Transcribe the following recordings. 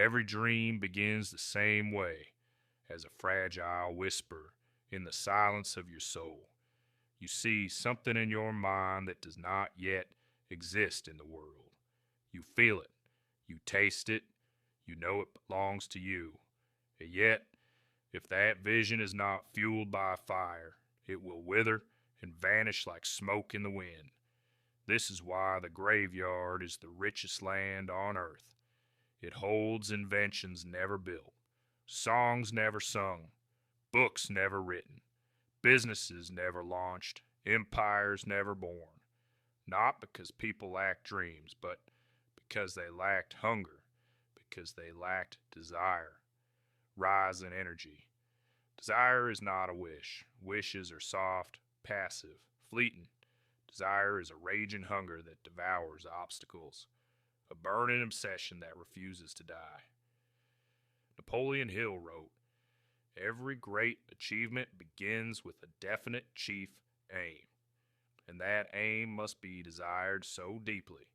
Every dream begins the same way, as a fragile whisper in the silence of your soul. You see something in your mind that does not yet exist in the world. You feel it, you taste it, you know it belongs to you. And yet, if that vision is not fueled by fire, it will wither and vanish like smoke in the wind. This is why the graveyard is the richest land on earth. It holds inventions never built, songs never sung, books never written, businesses never launched, empires never born. Not because people lacked dreams, but because they lacked hunger, because they lacked desire, rise and energy. Desire is not a wish. Wishes are soft, passive, fleeting. Desire is a raging hunger that devours obstacles, a burning obsession that refuses to die. Napoleon Hill wrote, "Every great achievement begins with a definite chief aim, and that aim must be desired so deeply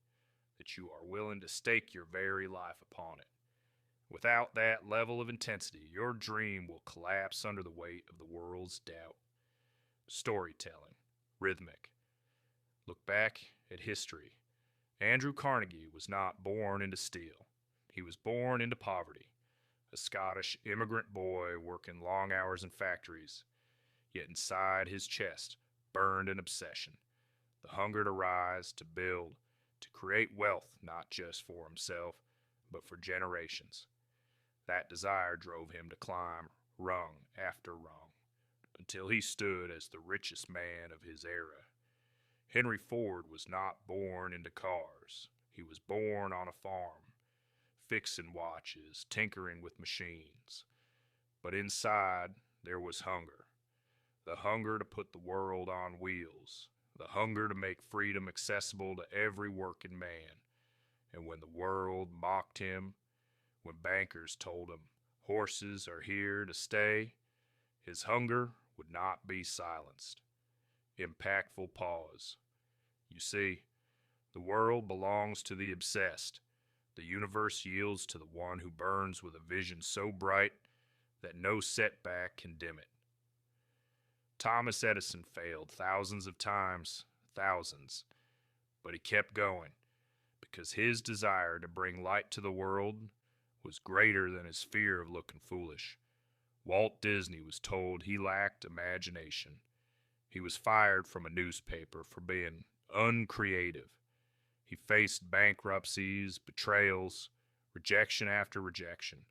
that you are willing to stake your very life upon it. Without that level of intensity, your dream will collapse under the weight of the world's doubt." Storytelling, rhythmic. Look back at history. Andrew Carnegie was not born into steel. He was born into poverty, a Scottish immigrant boy working long hours in factories. Yet inside his chest burned an obsession, the hunger to rise, to build, to create wealth not just for himself, but for generations. That desire drove him to climb rung after rung, until he stood as the richest man of his era. Henry Ford was not born into cars. He was born on a farm, fixing watches, tinkering with machines. But inside, there was hunger. The hunger to put the world on wheels. The hunger to make freedom accessible to every working man. And when the world mocked him, when bankers told him horses are here to stay, his hunger would not be silenced. Impactful pause. You see, the world belongs to the obsessed. The universe yields to the one who burns with a vision so bright that no setback can dim it. Thomas Edison failed thousands of times, thousands, but he kept going because his desire to bring light to the world was greater than his fear of looking foolish. Walt Disney was told he lacked imagination. He was fired from a newspaper for being uncreative. He faced bankruptcies, betrayals, rejection after rejection.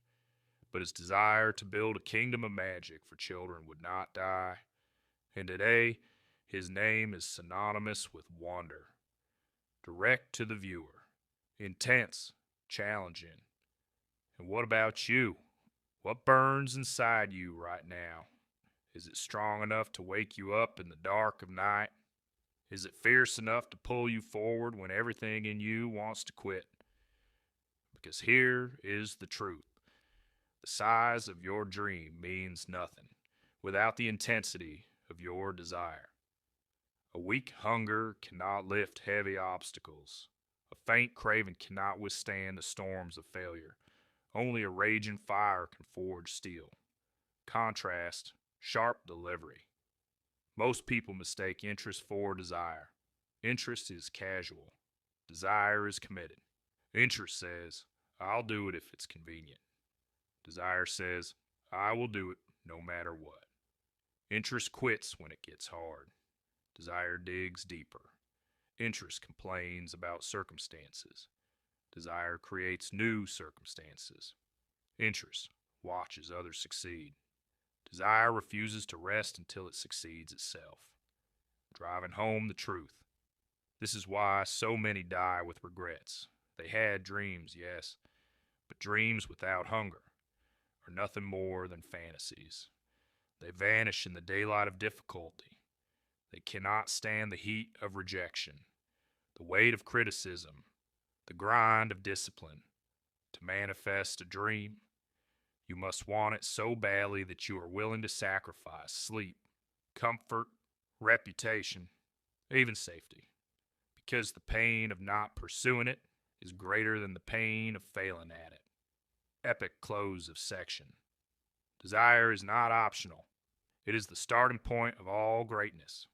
But his desire to build a kingdom of magic for children would not die. And today, his name is synonymous with wonder. Direct to the viewer. Intense, challenging. And what about you? What burns inside you right now? Is it strong enough to wake you up in the dark of night? Is it fierce enough to pull you forward when everything in you wants to quit? Because here is the truth. The size of your dream means nothing without the intensity of your desire. A weak hunger cannot lift heavy obstacles. A faint craving cannot withstand the storms of failure. Only a raging fire can forge steel. Contrast, sharp delivery. Most people mistake interest for desire. Interest is casual. Desire is committed. Interest says, "I'll do it if it's convenient." Desire says, "I will do it no matter what." Interest quits when it gets hard. Desire digs deeper. Interest complains about circumstances. Desire creates new circumstances. Interest watches others succeed. Desire refuses to rest until it succeeds itself. Driving home the truth. This is why so many die with regrets. They had dreams, yes, but dreams without hunger are nothing more than fantasies. They vanish in the daylight of difficulty. They cannot stand the heat of rejection, the weight of criticism, the grind of discipline. To manifest a dream, you must want it so badly that you are willing to sacrifice sleep, comfort, reputation, even safety, because the pain of not pursuing it is greater than the pain of failing at it. epic close of section. Desire is not optional. It is the starting point of all greatness.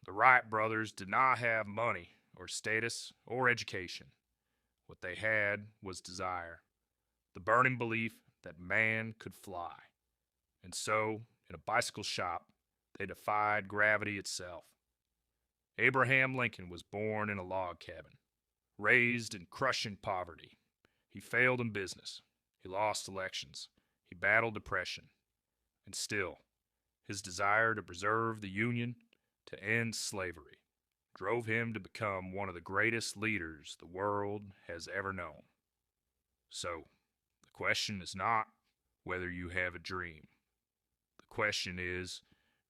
The Wright brothers did not have money or status or education. What they had was desire, the burning belief that man could fly. And so, in a bicycle shop, they defied gravity itself. Abraham Lincoln was born in a log cabin, raised in crushing poverty. He failed in business. He lost elections. He battled depression. And still, his desire to preserve the Union, to end slavery, drove him to become one of the greatest leaders the world has ever known. So, the question is not whether you have a dream. The question is,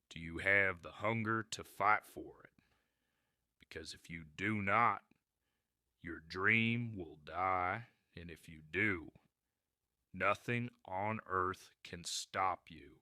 do you have the hunger to fight for it? Because if you do not, your dream will die, and if you do, nothing on earth can stop you.